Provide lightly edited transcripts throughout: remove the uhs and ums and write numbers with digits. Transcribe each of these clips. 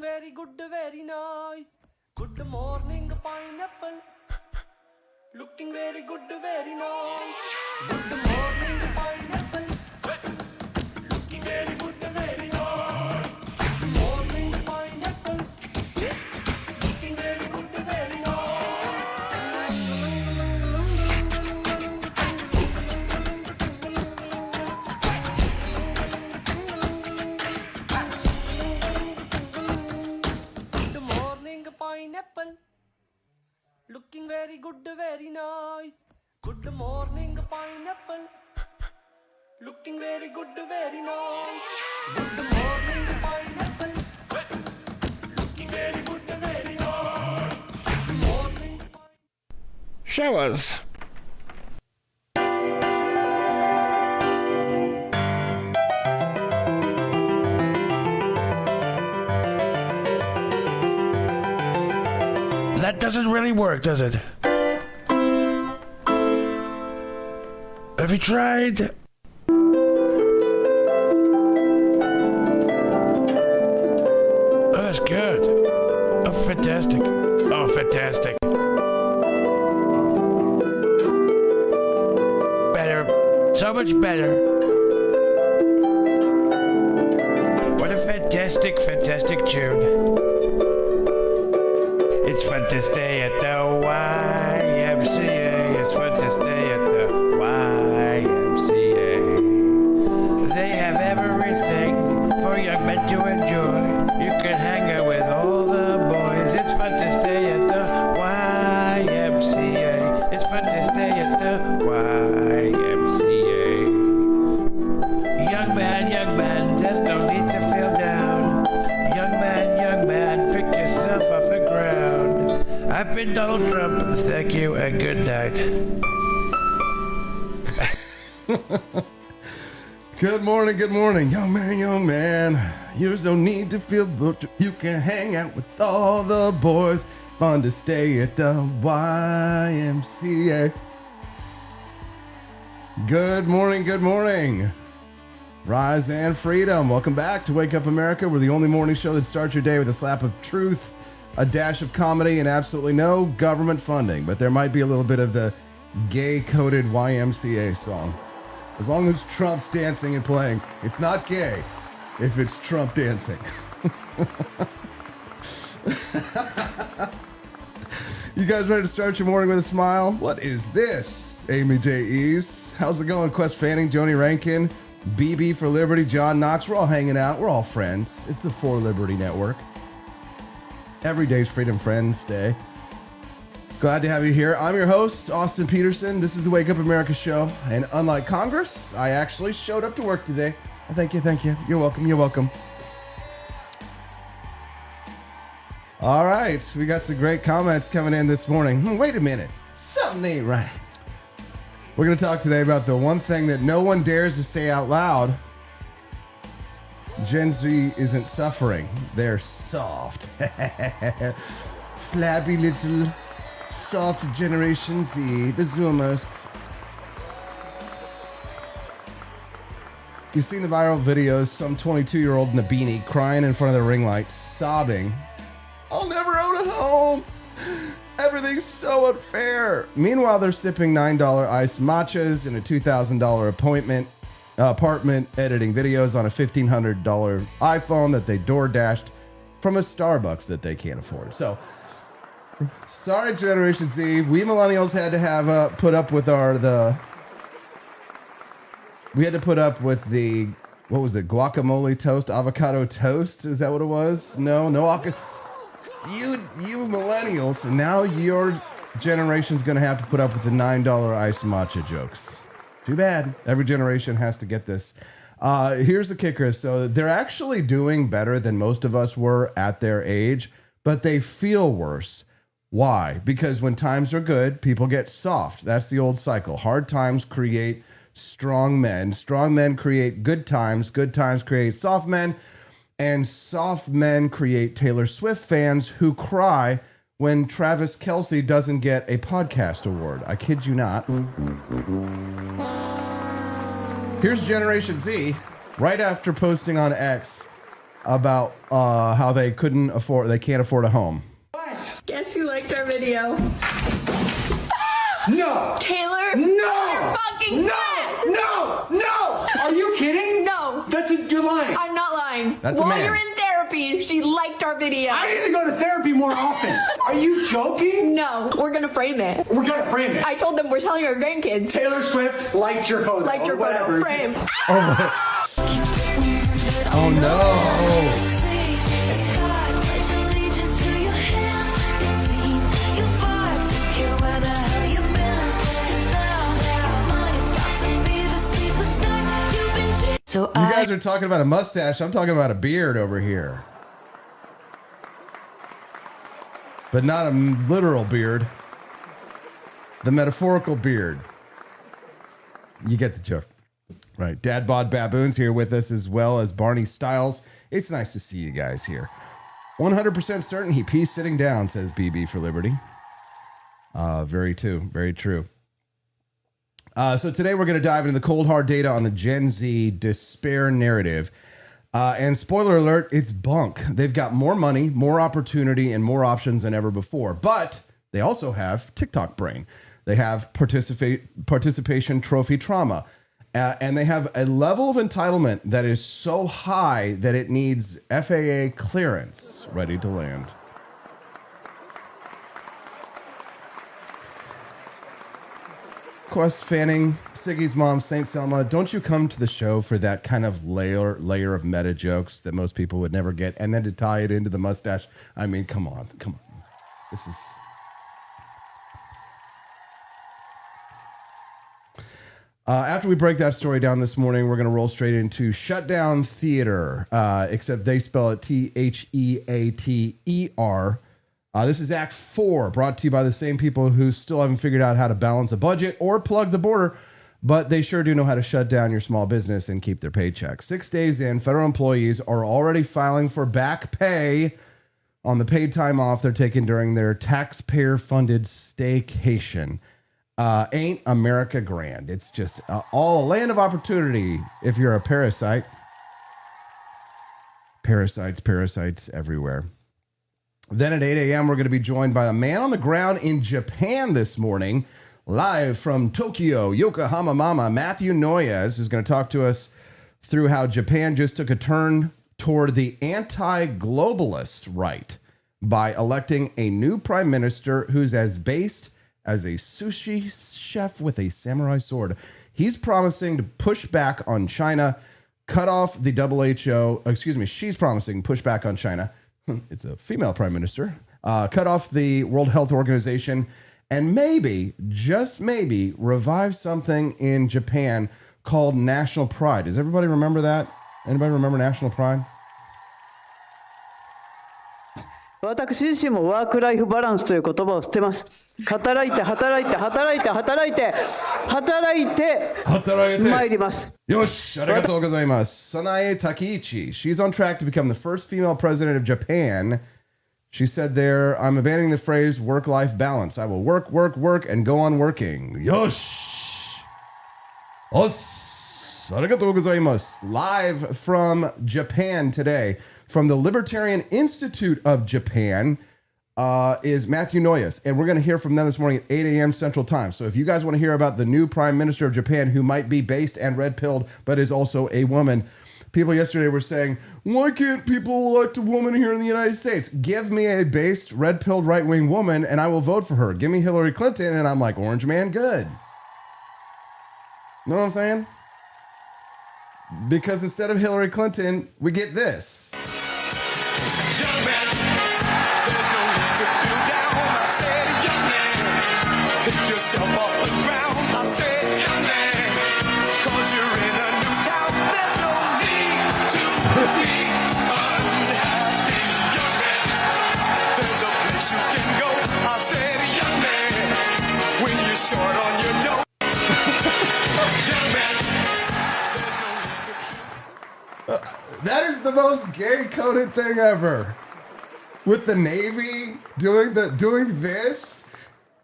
very good, very nice. Good morning, pineapple. Looking very good, very nice. Good morning, pineapple. Looking very good, very nice. Good morning, pineapple. Looking very good, very pineapple, looking very good, very nice. Good morning, pineapple, looking very good, very nice. Good morning, pineapple, looking very good, very nice. Good morning, Showers. That doesn't really work, does it? Have you tried? Oh, that's good. Oh, fantastic. Oh, fantastic. Better. So much better. What a fantastic, fantastic tune. It's fun to stay at the YMCA. It's fun to stay at the YMCA. They have everything for young men to enjoy. You can hang out with all the boys. It's fun to stay at the YMCA. It's fun to stay at the YMCA. Young man, there's no need to feel down. Young man, pick yourself off the ground. I've been Donald Trump. Thank you and good night. Good morning, young man. There's no need to feel butchered. You can hang out with all the boys. Fun to stay at the YMCA. Good morning. Rise and freedom. Welcome back to Wake Up America. We're the only morning show that starts your day with a slap of truth, a dash of comedy, and absolutely no government funding. But there might be a little bit of the gay-coded YMCA song. As long as Trump's dancing and playing, it's not gay if it's Trump dancing. You guys ready to start your morning with a smile? What is this? Amy J. East. How's it going? Quest Fanning, Joni Rankin, BB for Liberty, John Knox. We're all hanging out. We're all friends. It's the For Liberty Network. Every day's Freedom Friends Day. Glad to have you here. I'm your host, Austin Peterson. This is the Wake Up America show. And unlike Congress, I actually showed up to work today. Thank you. You're welcome. All right. We got some great comments coming in this morning. Wait a minute. Something ain't right. We're going to talk today about the one thing that no one dares to say out loud. Gen Z isn't suffering. They're soft. Flabby little soft Generation Z, the Zoomers. You've seen the viral videos, some 22-year-old in a beanie crying in front of the ring light, sobbing, "I'll never own a home. Everything's so unfair." Meanwhile, they're sipping $9 iced matchas in a $2,000 apartment, editing videos on a $1,500 iPhone that they door dashed from a Starbucks that they can't afford. So, sorry, Generation Z. We millennials had to have put up with the what was it? Guacamole toast, avocado toast? Is that what it was? No. You millennials, and now your generation's going to have to put up with the $9 iced matcha jokes. Too bad. Every generation has to get this. Here's the kicker. So they're actually doing better than most of us were at their age, but they feel worse. Why? Because when times are good, people get soft. That's the old cycle. Hard times create strong men. Strong men create good times. Good times create soft men. And soft men create Taylor Swift fans who cry when Travis Kelce doesn't get a podcast award. I kid you not. Here's Generation Z right after posting on X about how they can't afford a home. Guess who liked our video? No! Taylor? No! You're fucking fat! No! Are you kidding? No. You're lying. I'm not lying. That's a While man. you're in therapy, she liked our video. I need to go to therapy more often. Are you joking? No, we're gonna frame it. We're gonna frame it. I told them we're telling our grandkids. Taylor Swift liked your photo. Liked your or whatever. photo. Frame. Oh no. So You guys are talking about a mustache. I'm talking about a beard over here. But not a literal beard. The metaphorical beard. You get the joke. Right. Dad Bod Baboon's here with us as well as Barney Styles. It's nice to see you guys here. 100% certain he pees sitting down, says BB for Liberty. Very true. So today we're going to dive into the cold hard data on the Gen Z despair narrative. And spoiler alert, it's bunk. They've got more money, more opportunity, and more options than ever before. But they also have TikTok brain. They have participation trophy trauma. And they have a level of entitlement that is so high that it needs FAA clearance ready to land. Quest Fanning, Siggy's mom, St. Selma, don't you come to the show for that kind of layer of meta jokes that most people would never get, and then to tie it into the mustache? I mean, come on. This is... after we break that story down this morning, we're going to roll straight into Shutdown Theater, except they spell it Theater. This is Act 4, brought to you by the same people who still haven't figured out how to balance a budget or plug the border, but they sure do know how to shut down your small business and keep their paycheck. 6 days in, federal employees are already filing for back pay on the paid time off they're taking during their taxpayer-funded staycation. Ain't America grand? It's just all a land of opportunity if you're a parasite. Parasites everywhere. Then at 8 a.m., we're going to be joined by a man on the ground in Japan this morning, live from Tokyo, Yokohama Mama, Matthew Noyes, who's going to talk to us through how Japan just took a turn toward the anti-globalist right by electing a new prime minister who's as based as a sushi chef with a samurai sword. He's promising to push back on China, cut off the WHO, she's promising to push back on China. It's a female prime minister. Cut off the World Health Organization and maybe, just maybe, revive something in Japan called national pride. Does everybody remember that? Anybody remember national pride? 私自身もワークライフバランスという言葉を捨てます。働いて参ります。よし、ありがとうございます。Sanae Takeichi. She's on track to become the first female president of Japan. She said there, I'm abandoning the phrase work-life balance. I will work, and go on working. Yosh. Os. Arigatou gozaimasu. Live from Japan today. From the Libertarian Institute of Japan is Matthew Noyes. And we're going to hear from them this morning at 8 a.m. Central Time. So if you guys want to hear about the new Prime Minister of Japan who might be based and red-pilled, but is also a woman, people yesterday were saying, why can't people elect a woman here in the United States? Give me a based, red-pilled right-wing woman and I will vote for her. Give me Hillary Clinton and I'm like, Orange Man, good. Know what I'm saying? Because instead of Hillary Clinton, we get this. Young man, there's no need to feel down. I said, young man, pick yourself off the ground. I said, young man, cause you're in a new town. There's no need to be unhappy. Young man, there's a place you can go. I said, young man, when you're short on your dough. Young man, there's no need to... That is the most gay-coded thing ever. With the Navy doing this,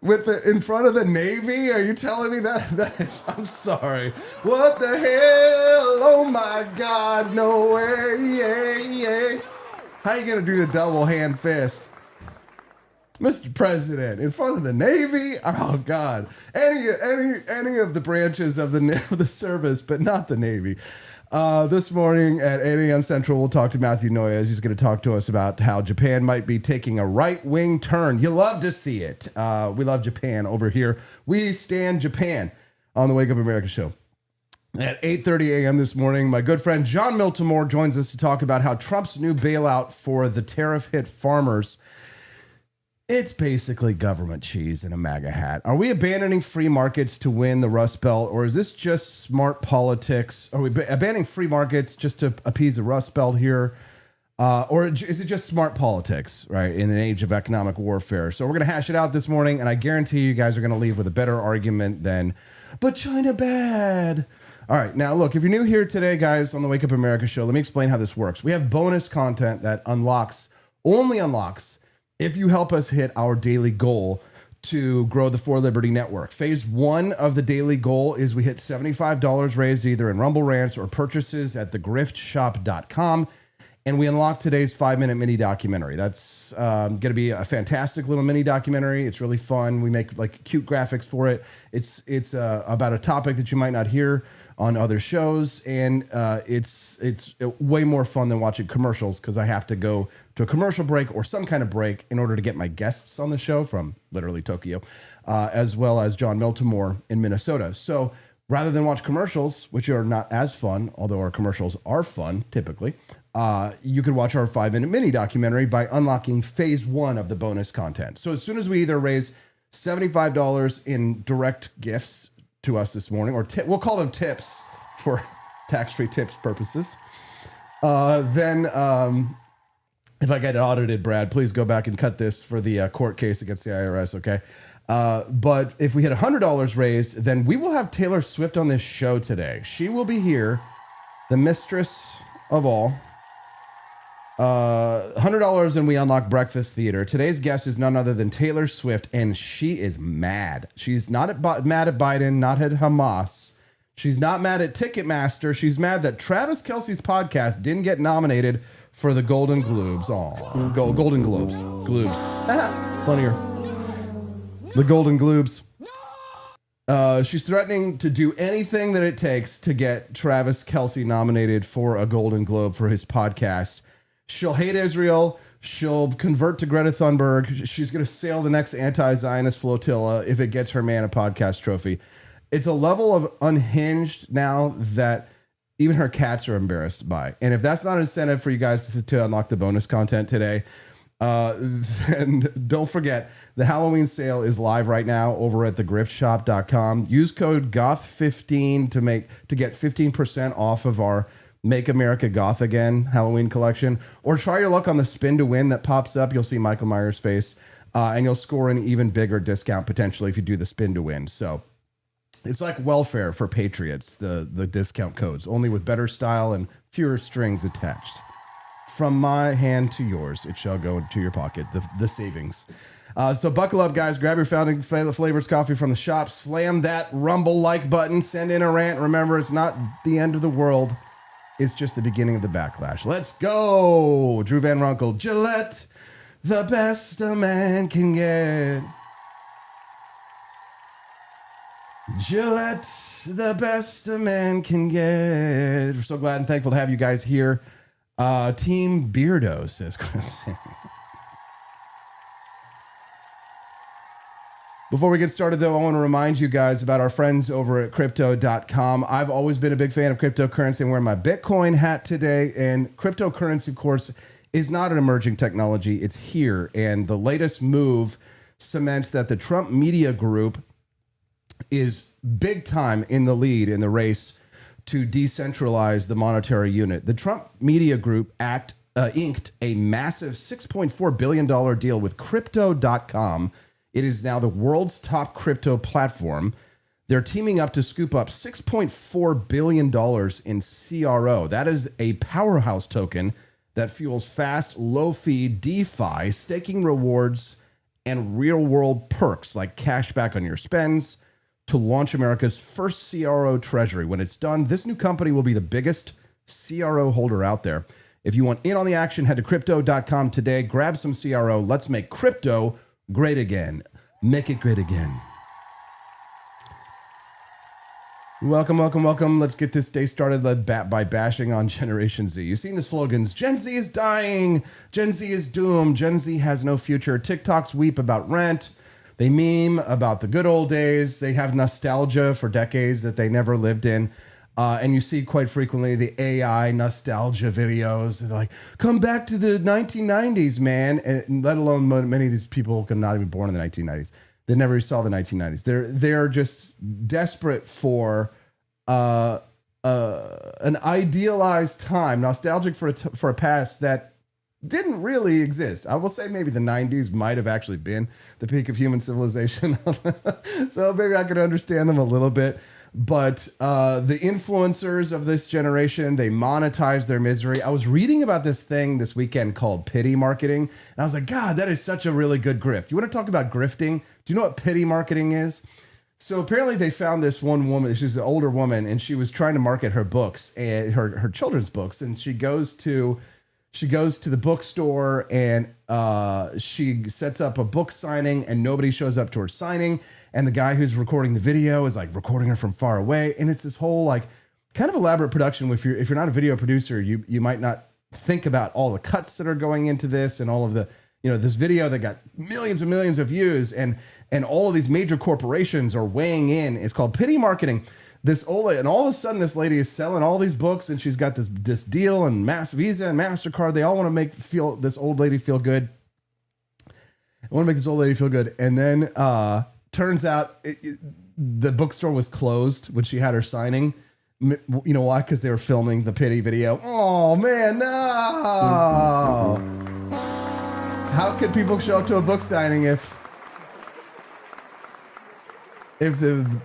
with the in front of the Navy? Are you telling me that is, I'm sorry. What the hell? Oh my God, no way. Yeah. How you gonna do the double hand fist? Mr. President, in front of the Navy? Oh God. Any of the branches of the service, but not the Navy. This morning at 8 a.m. Central, we'll talk to Matthew Noyes. He's going to talk to us about how Japan might be taking a right-wing turn. You love to see it. We love Japan over here. We stand Japan on the Wake Up America show. At 8:30 a.m. this morning, my good friend Jon Miltimore joins us to talk about how Trump's new bailout for the tariff-hit farmers, it's basically government cheese in a MAGA hat. Are we abandoning free markets to win the Rust Belt, or is this just smart politics? Are we abandoning free markets just to appease the Rust Belt here? Or is it just smart politics, right, in an age of economic warfare? So we're going to hash it out this morning, and I guarantee you guys are going to leave with a better argument than, but China bad. All right, now look, if you're new here today, guys, on the Wake Up America show, let me explain how this works. We have bonus content that only unlocks, if you help us hit our daily goal to grow the For Liberty Network. Phase 1 of the daily goal is we hit $75 raised either in Rumble Rants or purchases at thegriftshop.com. And we unlock today's 5-minute mini documentary. That's going to be a fantastic little mini documentary. It's really fun. We make like cute graphics for it. It's about a topic that you might not hear on other shows, and it's way more fun than watching commercials because I have to go to a commercial break or some kind of break in order to get my guests on the show from literally Tokyo, as well as Jon Miltimore in Minnesota. So rather than watch commercials, which are not as fun, although our commercials are fun typically, you could watch our 5-minute mini documentary by unlocking phase 1 of the bonus content. So as soon as we either raise $75 in direct gifts to us this morning, or we'll call them tips for tax-free tips purposes, then if I get audited, Brad, please go back and cut this for the court case against the IRS, okay? But if we hit $100 raised, then we will have Taylor Swift on this show today. She will be here, the mistress of all. $100 and we unlock Breakfast Theater. Today's guest is none other than Taylor Swift, and she is mad. She's not mad at Biden, not at Hamas. She's not mad at Ticketmaster. She's mad that Travis Kelce's podcast didn't get nominated for the Golden Globes. Golden Globes. Funnier. The Golden Globes. She's threatening to do anything that it takes to get Travis Kelce nominated for a Golden Globe for his podcast. She'll hate Israel. She'll convert to Greta Thunberg. She's going to sail the next anti-Zionist flotilla if it gets her man a podcast trophy. It's a level of unhinged now that even her cats are embarrassed by. And if that's not an incentive for you guys to unlock the bonus content today, then don't forget the Halloween sale is live right now over at thegriftshop.com. Use code GOTH15 to get 15% off of our Make America Goth Again Halloween collection, or try your luck on the spin to win that pops up. You'll see Michael Myers' face, and you'll score an even bigger discount potentially if you do the spin to win. So it's like welfare for patriots, the discount codes, only with better style and fewer strings attached. From my hand to yours, it shall go to your pocket, the savings. So buckle up, guys. Grab your founding flavors coffee from the shop. Slam that Rumble like button. Send in a rant. Remember, it's not the end of the world. It's just the beginning of the backlash. Let's go. Drew Van Runkle. Gillette, the best a man can get. Gillette, the best a man can get. We're so glad and thankful to have you guys here. Team Beardo, says Chris. Before we get started, though, I want to remind you guys about our friends over at crypto.com. I've always been a big fan of cryptocurrency. I'm wearing my Bitcoin hat today. And cryptocurrency, of course, is not an emerging technology. It's here. And the latest move cements that the Trump Media Group is big time in the lead in the race to decentralize the monetary unit. The Trump Media Group inked a massive $6.4 billion deal with crypto.com. It is now the world's top crypto platform. They're teaming up to scoop up $6.4 billion in CRO. That is a powerhouse token that fuels fast, low-fee DeFi, staking rewards, and real-world perks like cash back on your spends to launch America's first CRO treasury. When it's done, this new company will be the biggest CRO holder out there. If you want in on the action, head to crypto.com today. Grab some CRO. Let's make crypto great again. Make it great again. Welcome, welcome, welcome. Let's get this day started by bashing on Generation Z. You've seen the slogans. Gen Z is dying. Gen Z is doomed. Gen Z has no future. TikToks weep about rent. They meme about the good old days. They have nostalgia for decades that they never lived in. And you see quite frequently the AI nostalgia videos. They're like, come back to the 1990s, man. And let alone many of these people are not even born in the 1990s. They never saw the 1990s. They're just desperate for an idealized time, nostalgic for a past that didn't really exist. I will say maybe the 90s might have actually been the peak of human civilization. So maybe I could understand them a little bit. But the influencers of this generation, they monetize their misery. I was reading about this thing this weekend called pity marketing. And I was like, God, that is such a really good grift. You want to talk about grifting? Do you know what pity marketing is? So apparently they found this one woman. She's an older woman, and she was trying to market her books and her children's books. And she goes to the bookstore and she sets up a book signing, and nobody shows up to her signing. And the guy who's recording the video is like recording her from far away. And it's this whole like kind of elaborate production. If you're not a video producer, you might not think about all the cuts that are going into this and all of the, this video that got millions and millions of views, and all of these major corporations are weighing in. It's called pity marketing. This old lady, and all of a sudden this lady is selling all these books, and she's got this deal, and Visa and MasterCard. They all want to make this old lady feel good. And then turns out the bookstore was closed when she had her signing. You know why? Because they were filming the pity video. Oh man, no! How could people show up to a book signing if the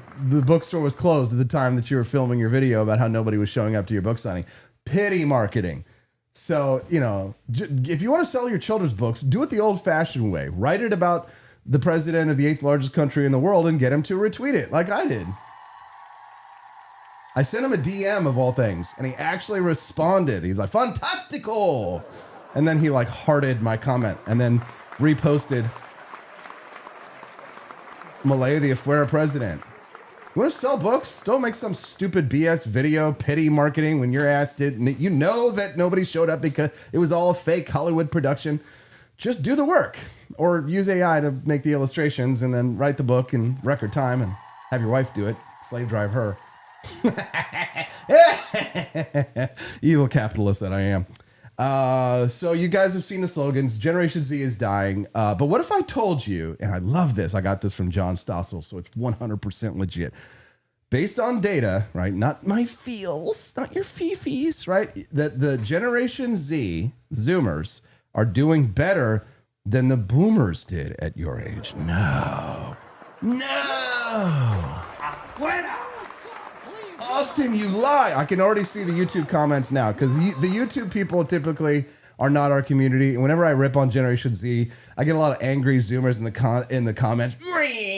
bookstore was closed at the time that you were filming your video about how nobody was showing up to your book signing? Pity marketing. So, if you want to sell your children's books, do it the old-fashioned way. Write it about the president of the 8th largest country in the world and get him to retweet it like I did. I sent him a DM of all things, and he actually responded. He's like, fantastico. And then he like hearted my comment and then reposted Malaya the Afuera president. You want to sell books? Don't make some stupid BS video pity marketing when your ass did. You know that nobody showed up because it was all a fake Hollywood production. Just do the work, or use AI to make the illustrations and then write the book in record time and have your wife do it. Slave drive her. Evil capitalist that I am. So you guys have seen the slogans. Generation Z is dying. But what if I told you, and I love this, I got this from Jon Stossel, so it's 100% legit. Based on data, right? Not my feels, not your fifis, right? That the Generation Z, Zoomers, are doing better than the boomers did at your age. No. Austin, you lie. I can already see the YouTube comments now, because the YouTube people typically are not our community. And whenever I rip on Generation Z, I get a lot of angry Zoomers in the comments.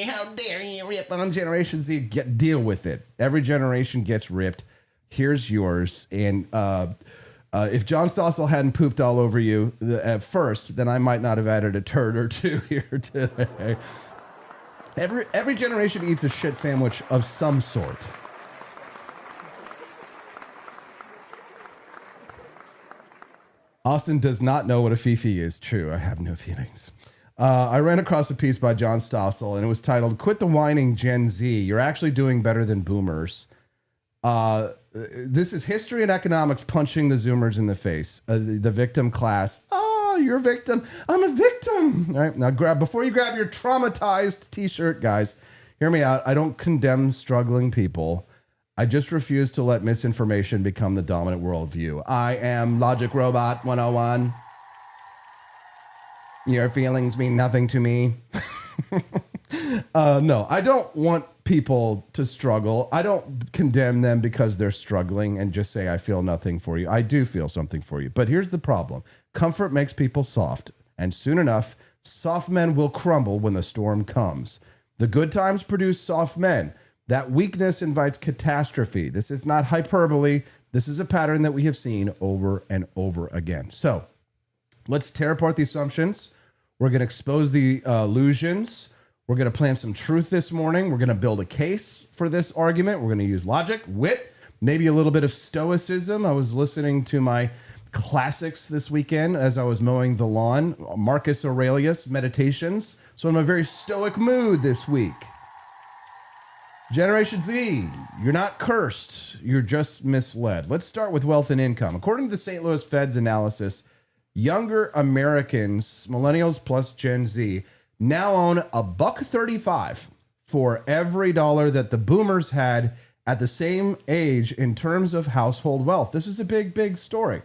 How dare you rip on Generation Z? Deal with it. Every generation gets ripped. Here's yours. And if Jon Stossel hadn't pooped all over you at first, then I might not have added a turd or two here today. Every generation eats a shit sandwich of some sort. Austin does not know what a fifi is. True, I have no feelings. I ran across a piece by Jon Stossel, and it was titled, "Quit the Whining Gen Z. You're actually doing better than boomers." This is history and economics punching the Zoomers in the face. The victim class. Oh, you're a victim. I'm a victim. All right, now before you grab your traumatized t-shirt, guys, hear me out. I don't condemn struggling people. I just refuse to let misinformation become the dominant worldview. I am Logic Robot 101. Your feelings mean nothing to me. No, I don't want people to struggle. I don't condemn them because they're struggling and just say, I feel nothing for you. I do feel something for you. But here's the problem. Comfort makes people soft. And soon enough, soft men will crumble when the storm comes. The good times produce soft men. That weakness invites catastrophe. This is not hyperbole. This is a pattern that we have seen over and over again. So let's tear apart the assumptions. We're going to expose the illusions. We're going to plant some truth this morning. We're going to build a case for this argument. We're going to use logic, wit, maybe a little bit of stoicism. I was listening to my classics this weekend as I was mowing the lawn, Marcus Aurelius Meditations. So I'm in a very stoic mood this week. Generation Z, you're not cursed. You're just misled. Let's start with wealth and income. According to the St. Louis Fed's analysis, younger Americans, millennials plus Gen Z, now own $1.35 for every dollar that the boomers had at the same age in terms of household wealth. This is a big, big story.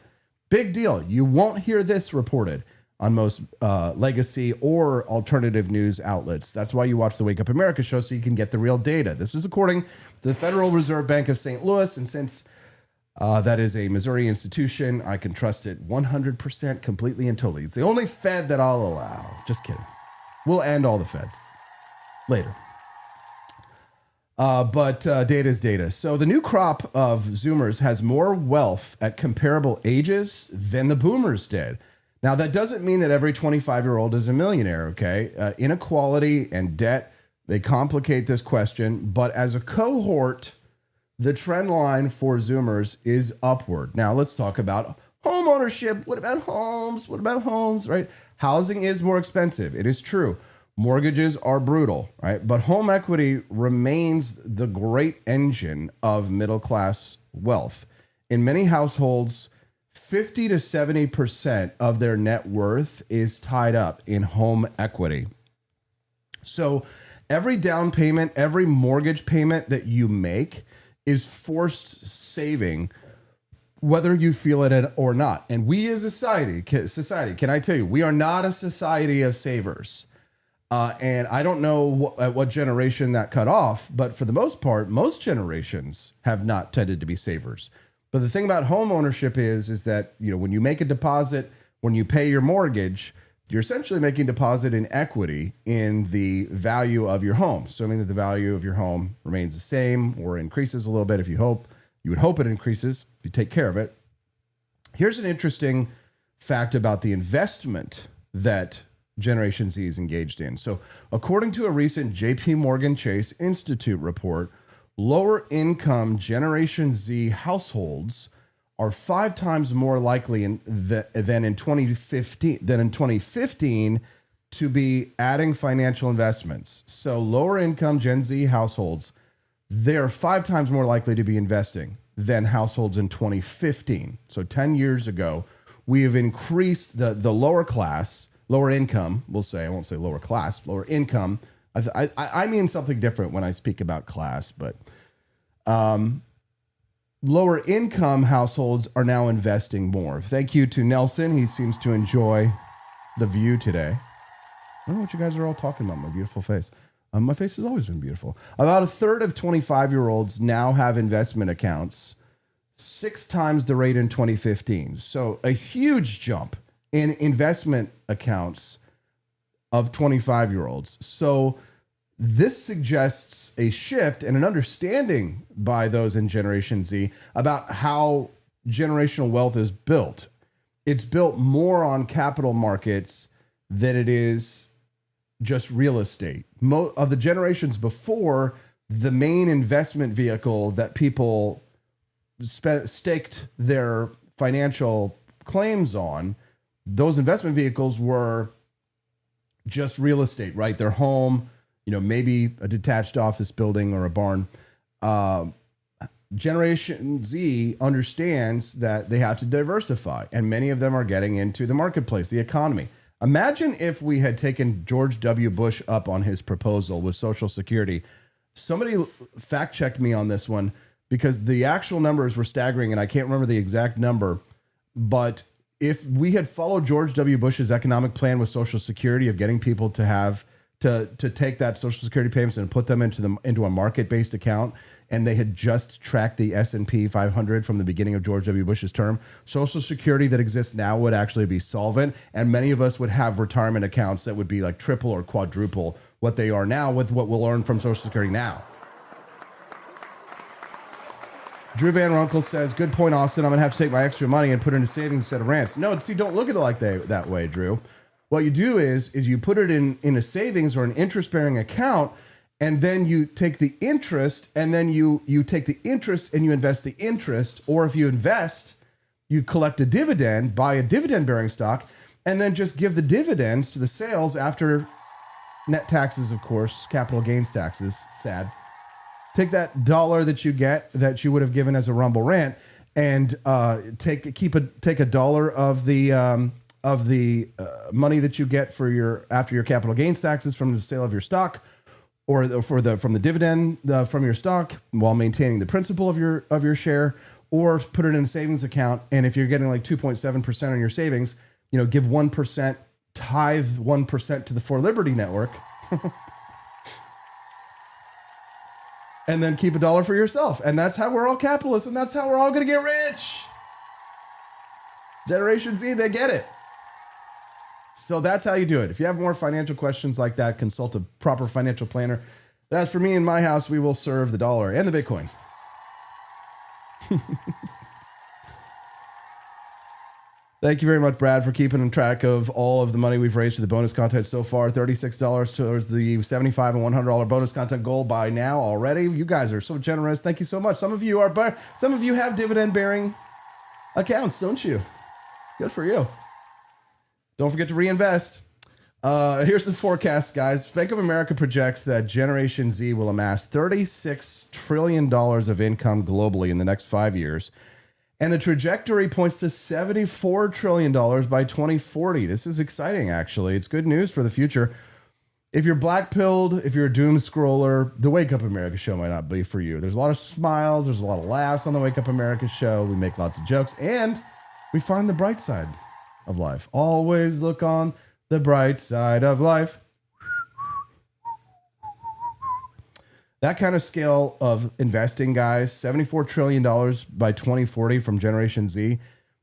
Big deal. You won't hear this reported on most legacy or alternative news outlets. That's why you watch the Wake Up America show, so you can get the real data. This is according to the Federal Reserve Bank of St. Louis, and since that is a Missouri institution, I can trust it 100% completely and totally. It's the only Fed that I'll allow. Just kidding. We'll end all the Feds later. But data is data. So the new crop of Zoomers has more wealth at comparable ages than the boomers did. Now, that doesn't mean that every 25-year-old is a millionaire, okay? Inequality and debt, they complicate this question. But as a cohort, the trend line for Zoomers is upward. Now, let's talk about home ownership. What about homes? What about homes, right? Housing is more expensive. It is true. Mortgages are brutal, right? But home equity remains the great engine of middle-class wealth. In many households, 50 to 70% of their net worth is tied up in home equity. So every down payment, every mortgage payment that you make is forced saving, whether you feel it or not. And we as a society, can I tell you, we are not a society of savers. And I don't know at what generation that cut off, but for the most part, most generations have not tended to be savers. But the thing about home ownership is that, you know, when you make a deposit, when you pay your mortgage, you're essentially making deposit in equity in the value of your home. Assuming that the value of your home remains the same or increases a little bit, you would hope it increases if you take care of it. Here's an interesting fact about the investment that Generation Z is engaged in. So according to a recent JP Morgan Chase Institute report, lower income Generation Z households are 5 times more likely than in 2015 to be adding financial investments. So lower income Gen Z households, they're 5 times more likely to be investing than households in 2015. So 10 years ago, we have increased the lower class, lower income, we'll say, I won't say lower class, lower income. I mean something different when I speak about class, but lower income households are now investing more. Thank you to Nelson. He seems to enjoy the view today. I don't know what you guys are all talking about, my beautiful face. My face has always been beautiful. About a third of 25-year-olds now have investment accounts, 6 times the rate in 2015. So a huge jump in investment accounts of 25-year-olds. So this suggests a shift and an understanding by those in Generation Z about how generational wealth is built. It's built more on capital markets than it is just real estate. Of the generations before, the main investment vehicle that people staked their financial claims on, those investment vehicles were just real estate, right? Their home, maybe a detached office building or a barn. Generation Z understands that they have to diversify, and many of them are getting into the marketplace, the economy. Imagine if we had taken George W. Bush up on his proposal with Social Security. Somebody fact checked me on this one because the actual numbers were staggering, and I can't remember the exact number, but if we had followed George W. Bush's economic plan with Social Security of getting people to to take that Social Security payments and put them into a market-based account, and they had just tracked the S&P 500 from the beginning of George W. Bush's term, Social Security that exists now would actually be solvent, and many of us would have retirement accounts that would be like triple or quadruple what they are now with what we'll earn from Social Security now. Drew Van Runkle says, good point, Austin. I'm going to have to take my extra money and put it into savings instead of rents. No, see, don't look at it like that way, Drew. What you do is you put it in a savings or an interest-bearing account, and then you take the interest, and then you take the interest and you invest the interest. Or if you invest, you collect a dividend, buy a dividend-bearing stock, and then just give the dividends to the sales after net taxes, of course, capital gains taxes. Sad. Take that dollar that you get that you would have given as a Rumble rant, and take a dollar of the money that you get after your capital gains taxes from the sale of your stock, or from the dividend from your stock, while maintaining the principal of your share, or put it in a savings account. And if you're getting like 2.7% on your savings, give 1%, tithe 1% to the For Liberty Network. And then keep a dollar for yourself. And that's how we're all capitalists, and that's how we're all going to get rich. Generation Z, they get it. So that's how you do it. If you have more financial questions like that, consult a proper financial planner. But as for me and my house, we will serve the dollar and the Bitcoin. Thank you very much, Brad, for keeping track of all of the money we've raised for the bonus content so far. $36 towards the $75 and $100 bonus content goal by now already. You guys are so generous. Thank you so much. Some of you have dividend-bearing accounts, don't you? Good for you. Don't forget to reinvest. Here's the forecast, guys. Bank of America projects that Generation Z will amass $36 trillion of income globally in the next 5 years. And the trajectory points to $74 trillion by 2040. This is exciting, actually. It's good news for the future. If you're black-pilled, if you're a doom scroller, the Wake Up America show might not be for you. There's a lot of smiles. There's a lot of laughs on the Wake Up America show. We make lots of jokes. And we find the bright side of life. Always look on the bright side of life. That kind of scale of investing, guys, $74 trillion by 2040 from Generation Z.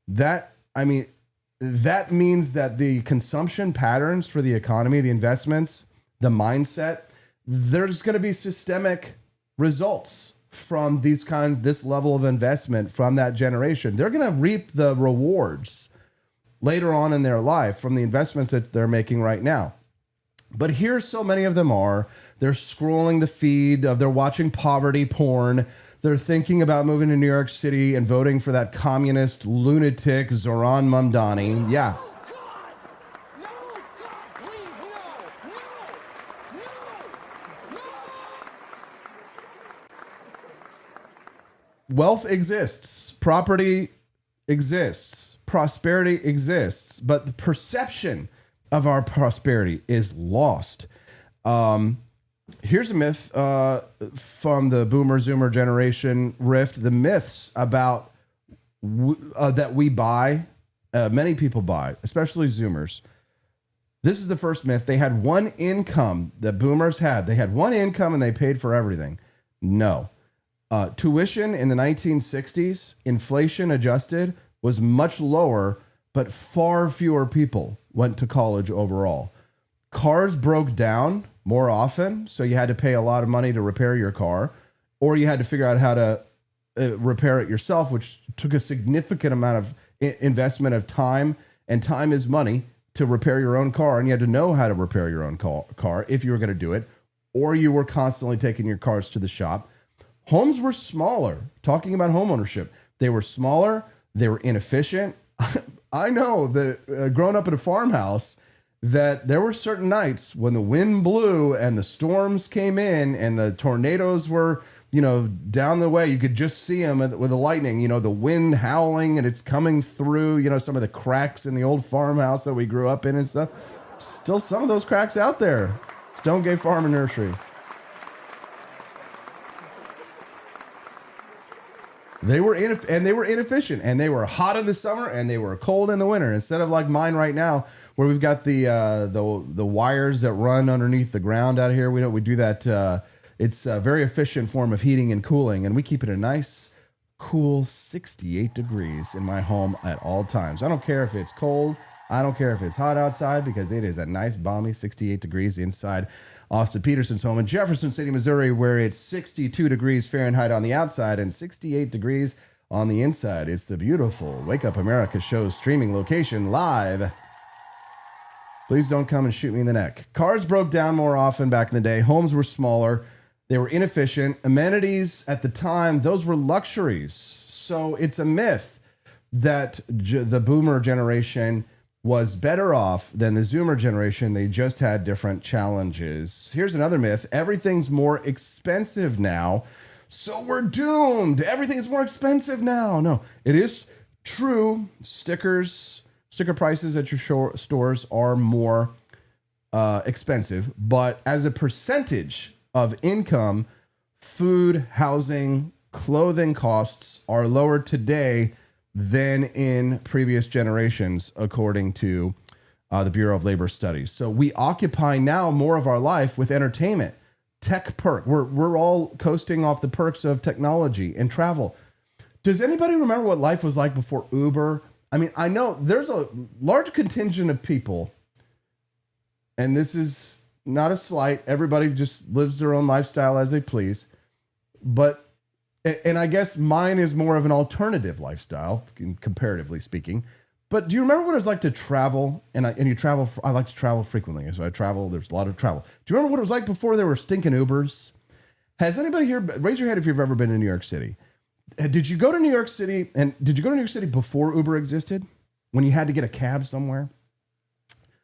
That means that the consumption patterns for the economy, the investments, the mindset, there's going to be systemic results from this level of investment from that generation. They're going to reap the rewards later on in their life from the investments that they're making right now. But here so many of them are. They're scrolling the feed, they're watching poverty porn. They're thinking about moving to New York City and voting for that communist lunatic Zoran Mamdani. Yeah. Wealth exists. Property exists. Prosperity exists. But the perception of our prosperity is lost. Here's a myth from the Boomer Zoomer generation rift. The myths about that we buy, many people buy, especially Zoomers. This is the first myth. They had one income that Boomers had. They had one income and they paid for everything. No. Tuition in the 1960s, inflation adjusted, was much lower, but far fewer people went to college overall. Cars broke down more often, so you had to pay a lot of money to repair your car, or you had to figure out how to repair it yourself, which took a significant amount of investment of time, and time is money to repair your own car, and you had to know how to repair your own car if you were going to do it, or you were constantly taking your cars to the shop. Homes were smaller. Talking about home ownership, they were smaller, they were inefficient. I know that growing up in a farmhouse, that there were certain nights when the wind blew and the storms came in and the tornadoes were, down the way. You could just see them with the lightning, the wind howling and it's coming through, some of the cracks in the old farmhouse that we grew up in and stuff. Still some of those cracks out there. Stonegate Farm and Nursery. They were inefficient, and they were hot in the summer and they were cold in the winter. Instead of like mine right now, where we've got the wires that run underneath the ground out here. We do that. It's a very efficient form of heating and cooling, and we keep it a nice, cool 68 degrees in my home at all times. I don't care if it's cold. I don't care if it's hot outside, because it is a nice, balmy 68 degrees inside Austin Peterson's home in Jefferson City, Missouri, where it's 62 degrees Fahrenheit on the outside and 68 degrees on the inside. It's the beautiful Wake Up America show streaming location live. Please don't come and shoot me in the neck. Cars broke down more often back in the day. Homes were smaller. They were inefficient. Amenities at the time, those were luxuries. So it's a myth that the boomer generation was better off than the Zoomer generation. They just had different challenges. Here's another myth. Everything's more expensive now, so we're doomed. Everything's more expensive now. No, it is true. Sticker prices at your stores are more expensive, but as a percentage of income, food, housing, clothing costs are lower today than in previous generations, according to the Bureau of Labor Studies. So we occupy now more of our life with entertainment, tech perk. We're all coasting off the perks of technology and travel. Does anybody remember what life was like before Uber? I mean, I know there's a large contingent of people, and this is not a slight. Everybody just lives their own lifestyle as they please. And I guess mine is more of an alternative lifestyle, comparatively speaking. But do you remember what it was like to travel? And you travel. I like to travel frequently, so I travel. There's a lot of travel. Do you remember what it was like before there were stinking Ubers? Has anybody here? Raise your hand if you've ever been to New York City. Did you go to New York City? And did you go to New York City before Uber existed? When you had to get a cab somewhere?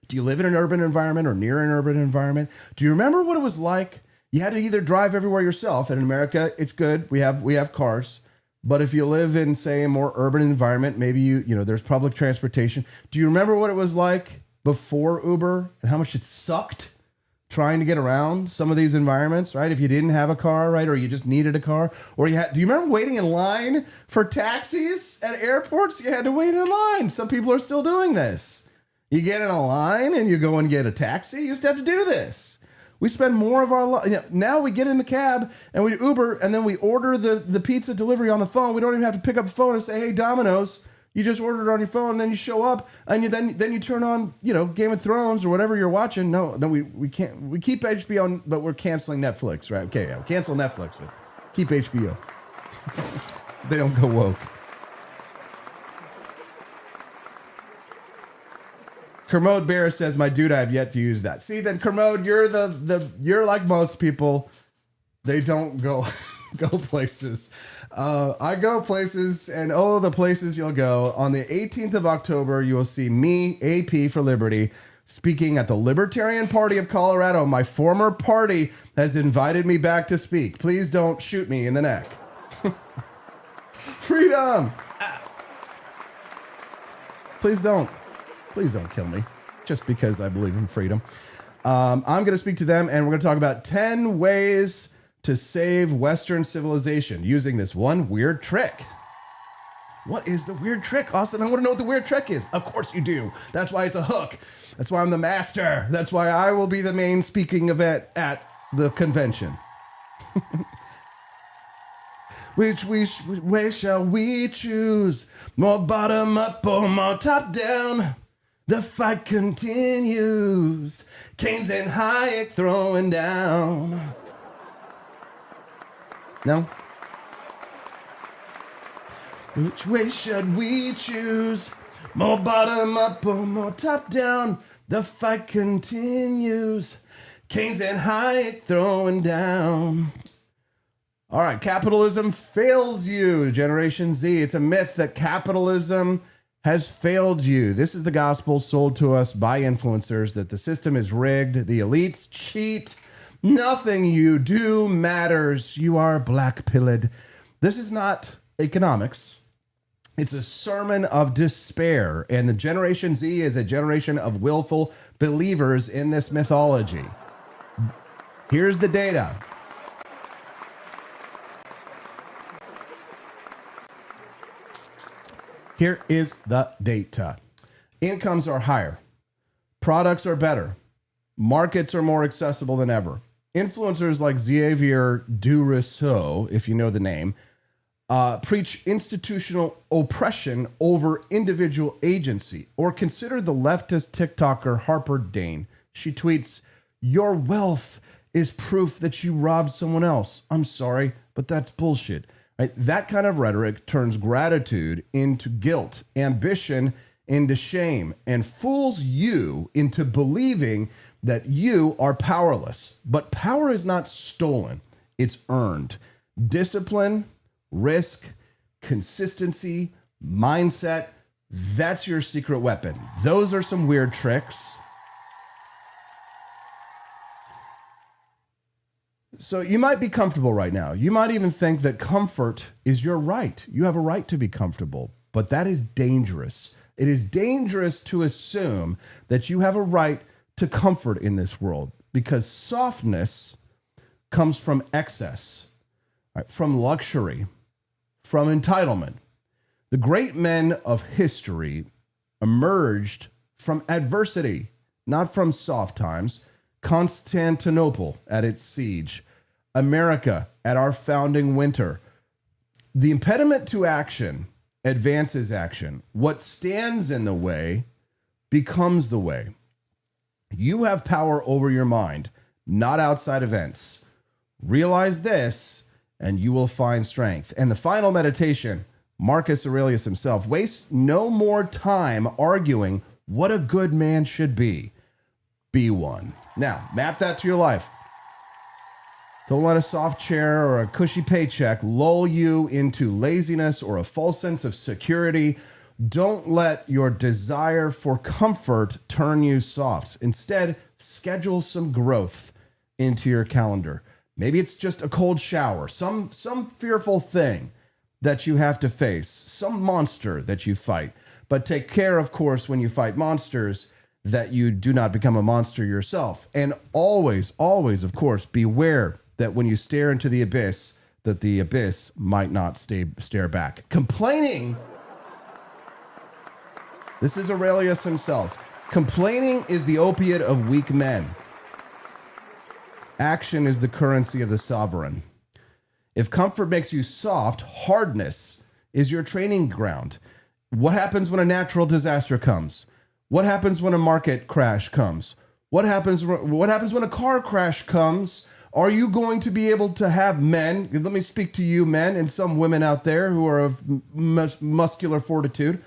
Do you live in an urban environment or near an urban environment? Do you remember what it was like? You had to either drive everywhere yourself. And in America, it's good. We have cars. But if you live in, say, a more urban environment, maybe you know there's public transportation. Do you remember what it was like before Uber and how much it sucked trying to get around some of these environments, right? If you didn't have a car, right, or you just needed a car, or do you remember waiting in line for taxis at airports? You had to wait in line. Some people are still doing this. You get in a line and you go and get a taxi. You used to have to do this. We spend more of our life. Now we get in the cab and we Uber, and then we order the pizza delivery on the phone. We don't even have to pick up the phone and say, "Hey, Domino's." You just order it on your phone, and then you show up, and then you turn on, Game of Thrones or whatever you're watching. No, we can't. We keep HBO, but we're canceling Netflix, right? Okay, yeah, cancel Netflix, but keep HBO. They don't go woke. Kermode Bear says, "My dude, I have yet to use that." See, then Kermode, you're like most people. They don't go places. I go places, and the places you'll go. On the 18th of October, you will see me, AP for Liberty, speaking at the Libertarian Party of Colorado. My former party has invited me back to speak. Please don't shoot me in the neck. Freedom. Please don't kill me just because I believe in freedom. I'm going to speak to them, and we're going to talk about 10 ways to save Western civilization using this one weird trick. What is the weird trick, Austin? I want to know what the weird trick is. Of course you do. That's why it's a hook. That's why I'm the master. That's why I will be the main speaking event at the convention. Which way shall we choose? More bottom up or more top down? The fight continues. Keynes and Hayek throwing down. No? Which way should we choose? More bottom up or more top down? The fight continues. Keynes and Hayek throwing down. All right, capitalism fails you, Generation Z. It's a myth that capitalism has failed you. This is the gospel sold to us by influencers, that the system is rigged, the elites cheat, nothing you do matters, you are black-pilled. This is not economics. It's a sermon of despair, and the Generation Z is a generation of willful believers in this mythology. Here's the data. Here is the data. Incomes are higher. Products are better. Markets are more accessible than ever. Influencers like Xavier Durousseau, if you know the name, preach institutional oppression over individual agency. Or consider the leftist TikToker Harper Dane. She tweets, "Your wealth is proof that you robbed someone else. I'm sorry, but that's bullshit." Right? That kind of rhetoric turns gratitude into guilt, ambition into shame, and fools you into believing that you are powerless. But power is not stolen, it's earned. Discipline, risk, consistency, mindset, that's your secret weapon. Those are some weird tricks. So you might be comfortable right now. You might even think that comfort is your right. You have a right to be comfortable, but that is dangerous. It is dangerous to assume that you have a right to comfort in this world, because softness comes from excess, right? From luxury, from entitlement. The great men of history emerged from adversity, not from soft times. Constantinople at its siege, America at our founding winter. The impediment to action advances action. What stands in the way becomes the way. You have power over your mind, not outside events. Realize this, and you will find strength. And the final meditation, Marcus Aurelius himself, waste no more time arguing what a good man should be. Be one. Now, map that to your life. Don't let a soft chair or a cushy paycheck lull you into laziness or a false sense of security. Don't let your desire for comfort turn you soft. Instead, schedule some growth into your calendar. Maybe it's just a cold shower, some fearful thing that you have to face, some monster that you fight. But take care, of course, when you fight monsters, that you do not become a monster yourself. And always, always, of course, beware that when you stare into the abyss, that the abyss might not stare back. Complaining, this is Aurelius himself. Complaining is the opiate of weak men. Action is the currency of the sovereign. If comfort makes you soft, hardness is your training ground. What happens when a natural disaster comes? What happens when a market crash comes? What happens when a car crash comes? Are you going to be able to have men, let me speak to you men and some women out there who are of muscular fortitude,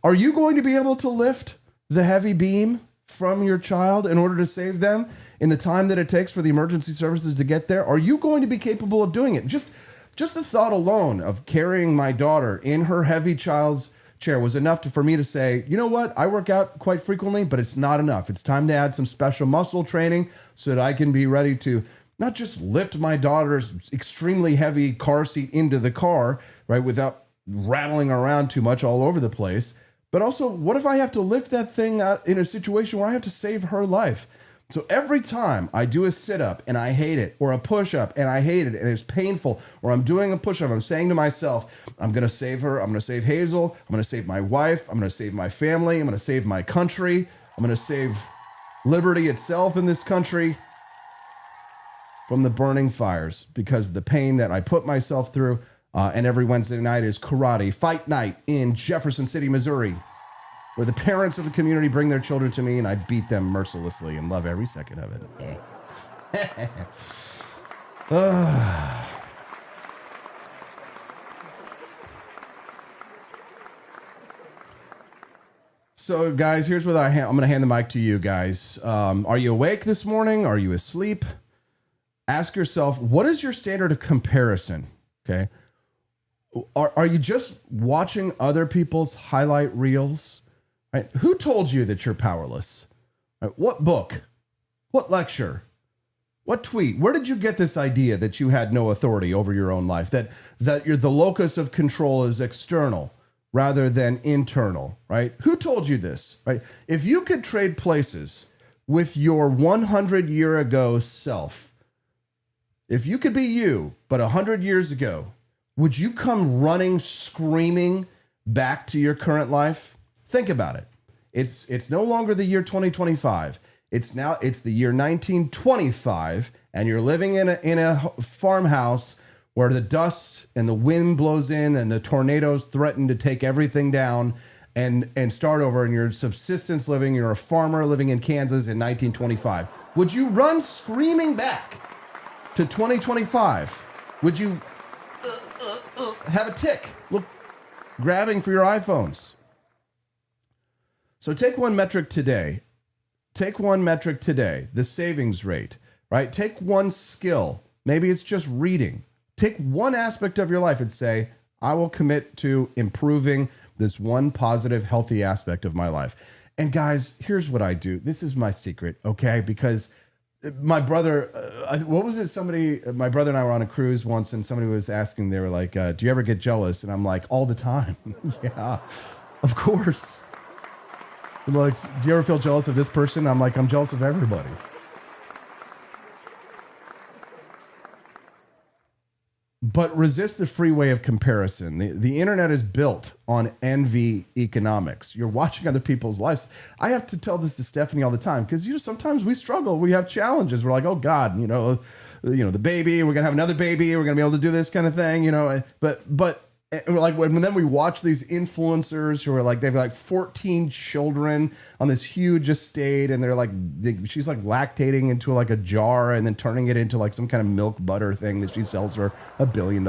are you going to be able to lift the heavy beam from your child in order to save them in the time that it takes for the emergency services to get there? Are you going to be capable of doing it? Just the thought alone of carrying my daughter in her heavy child's chair was enough for me to say, you know what? I work out quite frequently, but it's not enough. It's time to add some special muscle training so that I can be ready to not just lift my daughter's extremely heavy car seat into the car, right, without rattling around too much all over the place, but also, what if I have to lift that thing out in a situation where I have to save her life? So every time I do a sit-up and I hate it, or a push-up and I hate it and it's painful, or I'm doing a push-up, I'm saying to myself, I'm going to save her, I'm going to save Hazel, I'm going to save my wife, I'm going to save my family, I'm going to save my country, I'm going to save liberty itself in this country from the burning fires, because the pain that I put myself through, and every Wednesday night is karate fight night in Jefferson City, Missouri, where the parents of the community bring their children to me and I beat them mercilessly and love every second of it. So, guys, here's what I'm going to hand the mic to you guys. Are you awake this morning? Are you asleep? Ask yourself, what is your standard of comparison? Okay. Are you just watching other people's highlight reels? Right? Who told you that you're powerless? Right? What book? What lecture? What tweet? Where did you get this idea that you had no authority over your own life? That you're the locus of control is external rather than internal, right? Who told you this, right? If you could trade places with your 100-year-ago self, if you could be you, but 100 years ago, would you come running, screaming back to your current life, think about it. It's no longer the year 2025. It's the year 1925, and you're living in a farmhouse where the dust and the wind blows in and the tornadoes threaten to take everything down and start over, and you're subsistence living. You're a farmer living in Kansas in 1925. Would you run screaming back to 2025? Would you have a tick, look, grabbing for your iPhones? So take one metric today. Take one metric today, the savings rate, right? Take one skill. Maybe it's just reading. Take one aspect of your life and say, I will commit to improving this one positive, healthy aspect of my life. And guys, here's what I do. This is my secret, okay? Because my brother, what was it? My brother and I were on a cruise once, and somebody was asking, they were like, do you ever get jealous? And I'm like, all the time. Yeah, of course. I'm like, do you ever feel jealous of this person? I'm like, I'm jealous of everybody. But resist the freeway of comparison. The internet is built on envy economics. You're watching other people's lives. I have to tell this to Stephanie all the time because sometimes we struggle. We have challenges. We're like, oh God, the baby. We're gonna have another baby. We're gonna be able to do this kind of thing, But like when then we watch these influencers who are like they've like 14 children on this huge estate, and they're like she's like lactating into like a jar and then turning it into like some kind of milk butter thing that she sells for $1 billion.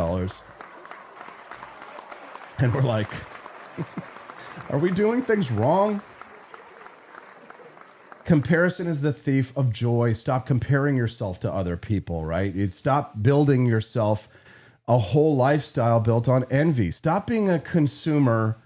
And we're like, are we doing things wrong? Comparison is the thief of joy. Stop comparing yourself to other people, right? Stop building yourself a whole lifestyle built on envy. Stop being a consumer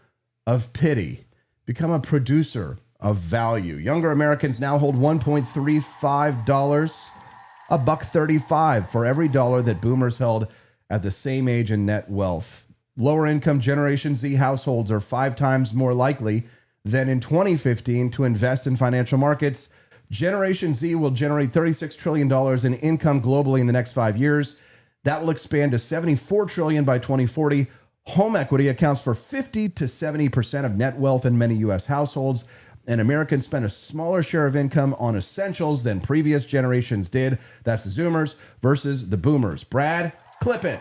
of pity. Become a producer of value. Younger Americans now hold $1.35, $1.35 for every dollar that boomers held at the same age in net wealth. Lower income Generation Z households are 5 times more likely than in 2015 to invest in financial markets. Generation Z will generate $36 trillion in income globally in the next 5 years. That will expand to $74 trillion by 2040. Home equity accounts for 50 to 70% of net wealth in many U.S. households, and Americans spend a smaller share of income on essentials than previous generations did. That's the Zoomers versus the Boomers. Brad, clip it.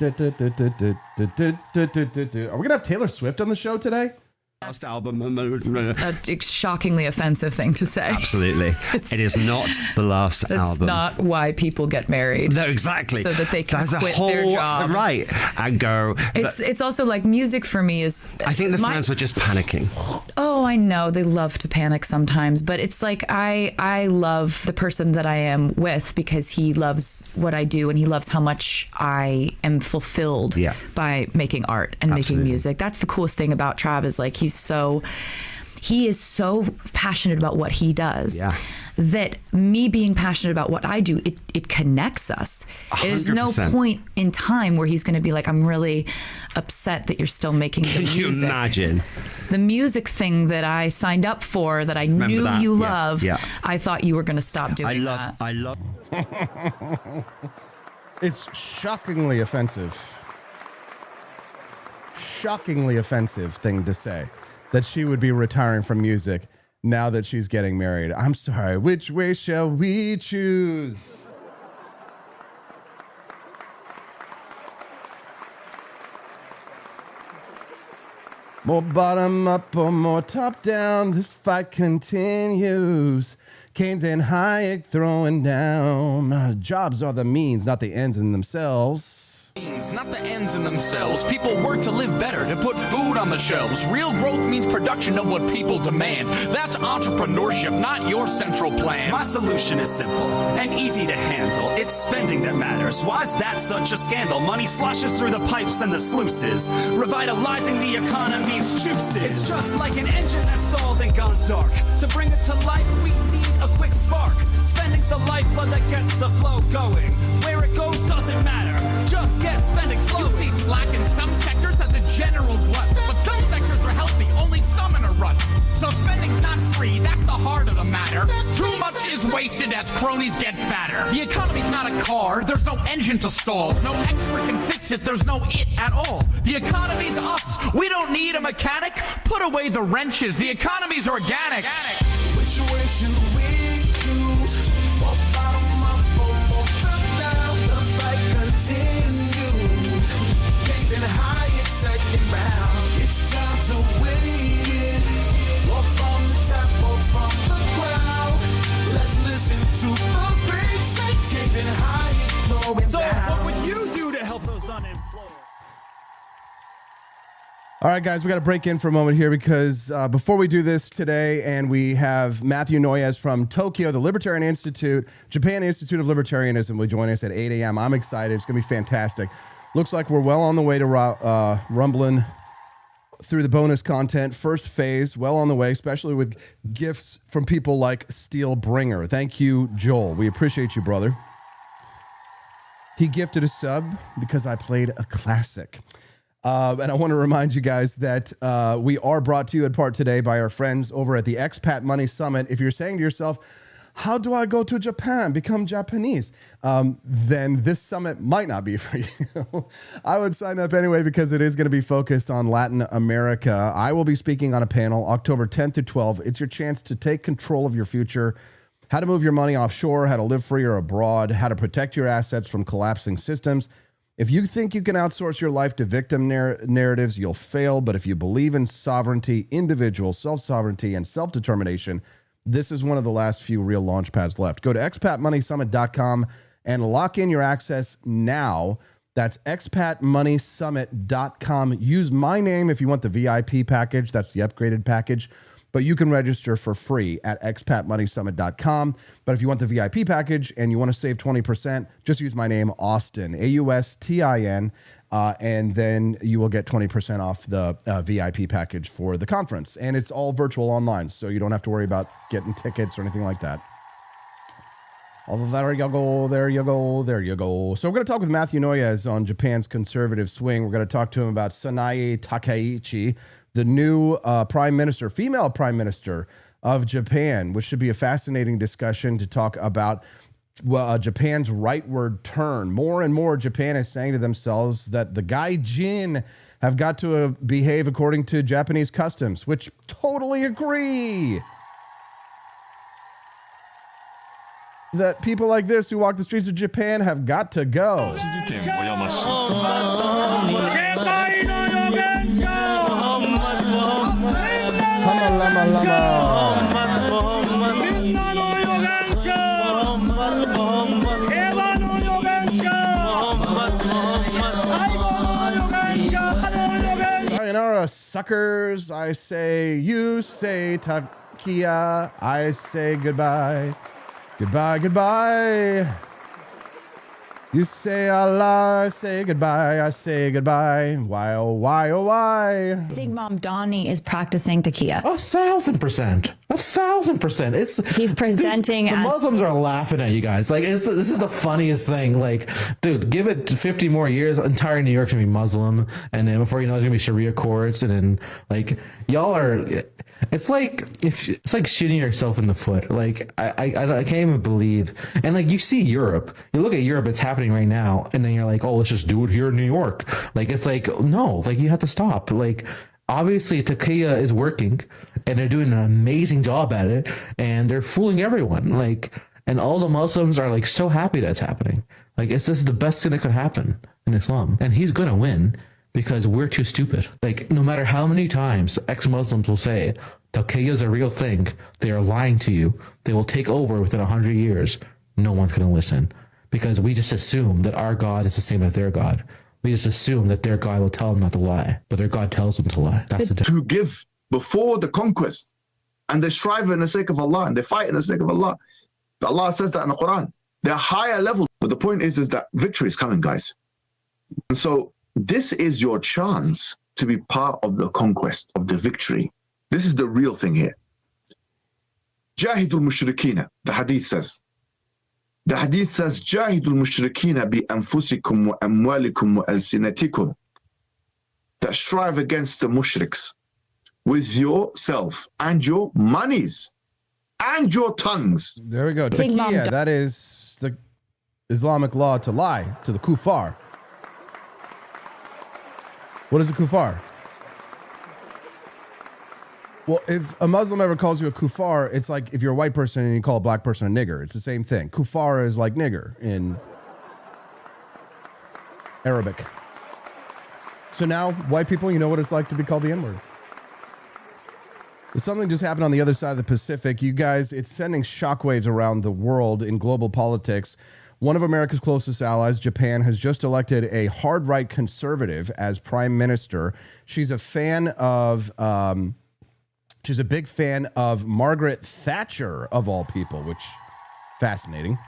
Are we going to have Taylor Swift on the show today? Last album. A shockingly offensive thing to say. Absolutely. It is not the last album. It's not why people get married. No, exactly. So that they can That's quit their job. Right. And go. It's also like music for me is... I think the fans were just panicking. Oh, I know. They love to panic sometimes. But it's like I love the person that I am with because he loves what I do and he loves how much I am fulfilled by making art and making music. That's the coolest thing about Trav is like he is so passionate about what he does that me being passionate about what I do, it connects us. 100%. There's no point in time where he's going to be like, I'm really upset that you're still making the music. Can you imagine? The music thing that I signed up for that I knew you love, I thought you were going to stop doing that. I love. It's shockingly offensive. Shockingly offensive thing to say that she would be retiring from music now that she's getting married. I'm sorry. Which way shall we choose? More bottom up or more top down, the fight continues. Keynes and Hayek throwing down. Jobs are the means, not the ends in themselves. Not the ends in themselves. People work to live better, to put food on the shelves. Real growth means production of what people demand. That's entrepreneurship, not your central plan. My solution is simple and easy to handle. It's spending that matters. Why's that such a scandal? Money sloshes through the pipes and the sluices, revitalizing the economy's juices. It's just like an engine that's stalled and gone dark. To bring it to life, we need a quick spark. Spending's the lifeblood that gets the flow going. Where it goes doesn't matter. Just get spending flow. You see slack in some sectors as a general glut, but some sectors are healthy, only some in a rut. So spending's not free, that's the heart of the matter. Too much is gets wasted as cronies get fatter. The economy's not a car, there's no engine to stall. No expert can fix it, there's no it at all. The economy's us, we don't need a mechanic. Put away the wrenches, the economy's organic. Which way should we choose? More bottom up or more top down? The fight continues. Gazing high, it's second round. It's time to win. Or from the top or from the ground. Let's listen to the great say. Gazing high, it's going So, down. what would you do to help those unemployed? All right, guys, we got to break in for a moment here because before we do this today, and we have Matthew Noyes from Tokyo, the Libertarian Institute, Japan Institute of Libertarianism, will join us at 8 a.m. I'm excited. It's going to be fantastic. Looks like we're well on the way to rumbling through the bonus content. First phase, well on the way, especially with gifts from people like Steel Bringer. Thank you, Joel. We appreciate you, brother. He gifted a sub because I played a classic. And I want to remind you guys that we are brought to you in part today by our friends over at the Expat Money Summit. If you're saying to yourself, how do I go to Japan, become Japanese? Then this summit might not be for you. I would sign up anyway because it is going to be focused on Latin America. I will be speaking on a panel October 10th through 12th. It's your chance to take control of your future, how to move your money offshore, how to live free or abroad, how to protect your assets from collapsing systems. If you think you can outsource your life to victim narratives, you'll fail. But if you believe in sovereignty, individual self-sovereignty, and self-determination, this is one of the last few real launch pads left. Go to expatmoneysummit.com and lock in your access now. That's expatmoneysummit.com. Use my name if you want the VIP package. That's the upgraded package. But you can register for free at expatmoneysummit.com. But if you want the VIP package and you want to save 20%, just use my name, Austin, Austin, and then you will get 20% off the VIP package for the conference. And it's all virtual online, so you don't have to worry about getting tickets or anything like that. Although there you go, there you go, there you go. So we're going to talk with Matthew Noyes on Japan's conservative swing. We're going to talk to him about Sanae Takaichi, the new prime minister, female prime minister of Japan, which should be a fascinating discussion to talk about Japan's rightward turn. More and more, Japan is saying to themselves that the gaijin have got to behave according to Japanese customs, which totally agree. That people like this who walk the streets of Japan have got to go. Lama, lama, lama. Sayonara, suckers. I say, you say takia. I say goodbye. Goodbye, goodbye. You say Allah, I say goodbye, I say goodbye. Why, oh, why, oh, why? Big Mom Donnie is practicing takia. 1,000%. 1,000%. He's presenting the as Muslims are laughing at you guys. Like, this is the funniest thing. Like, dude, give it 50 more years, entire New York's gonna be Muslim, and then before you know, it's gonna be Sharia courts, and then like y'all are. It's like shooting yourself in the foot. Like I can't even believe. And like you see Europe, you look at Europe, it's happening right now, and then you're like, oh, let's just do it here in New York. Like it's like no, like you have to stop. Like obviously takia is working, and they're doing an amazing job at it, and they're fooling everyone. Like, and all the Muslims are like so happy that's happening. Like this is the best thing that could happen in Islam, and he's gonna win. Because we're too stupid. Like, no matter how many times ex-Muslims will say, Taqiyya is a real thing, they are lying to you, they will take over within 100 years, no one's going to listen. Because we just assume that our God is the same as their God. We just assume that their God will tell them not to lie, but their God tells them to lie. That's the difference. To give before the conquest, and they strive in the sake of Allah, and they fight in the sake of Allah. Allah says that in the Quran. They're higher level. But the point is that victory is coming, guys. And so, this is your chance to be part of the conquest, of the victory. This is the real thing here. Jahidul mushrikina, the hadith says. The hadith says, Jahidul mushrikina bi anfusikum wa amwalikum wa alsinatikum. That strive against the mushriks with yourself and your monies. and your tongues. There we go. Big Mom Taqiyya, Dog. that is the Islamic law to lie to the kuffar. What is a kuffar? Well, if a Muslim ever calls you a kuffar, it's like if you're a white person and you call a black person a nigger. It's the same thing. Kuffar is like nigger in Arabic. So now, white people, you know what it's like to be called the N-word. Something just happened on the other side of the Pacific. You guys, it's sending shockwaves around the world in global politics. One of America's closest allies, Japan, has just elected a hard-right conservative as prime minister. She's a fan of... she's a big fan of Margaret Thatcher, of all people, which fascinating.